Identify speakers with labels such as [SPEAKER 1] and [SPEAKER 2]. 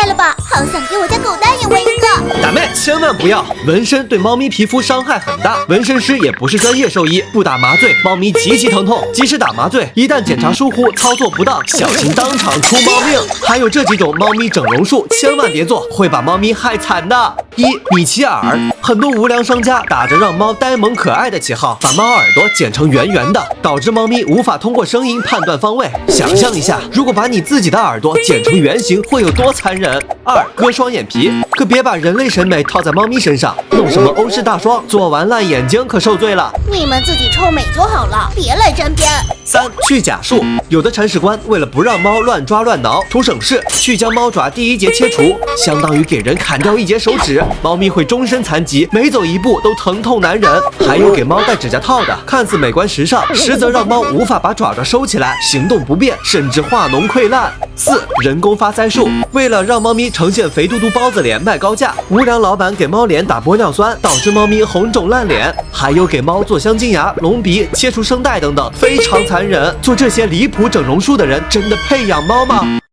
[SPEAKER 1] 害了吧！好想给我家狗蛋也纹一个。
[SPEAKER 2] 打妹，千万不要！纹身对猫咪皮肤伤害很大，纹身师也不是专业兽医，不打麻醉，猫咪极其疼痛。即使打麻醉，一旦检查疏忽、操作不当，小心当场出猫命。还有这几种猫咪整容术，千万别做，会把猫咪害惨的。米奇耳，很多无良商家打着让猫呆萌可爱的旗号，把猫耳朵剪成圆圆的，导致猫咪无法通过声音判断方位。想象一下，如果把你自己的耳朵剪成圆形，会有多残忍？割双眼皮，可别把人类审美套在猫咪身上，弄什么欧式大双，做完烂眼睛可受罪了。
[SPEAKER 1] 你们自己臭美就好了，别来沾边。
[SPEAKER 2] 去甲术，有的铲屎官为了不让猫乱抓乱挠，图省事，去将猫爪第一节切除，相当于给人砍掉一节手指，猫咪会终身残疾，每走一步都疼痛难忍。还有给猫戴指甲套的，看似美观时尚，实则让猫无法把爪爪收起来，行动不便，甚至化脓溃烂。人工发腮术，为了让猫咪呈现肥嘟嘟包子脸卖高价，无良老板给猫脸打玻尿酸，导致猫咪红肿烂脸。还有给猫做镶金牙、隆鼻、切除声带等等，非常残忍。做这些离谱整容术的人，真的配养猫吗？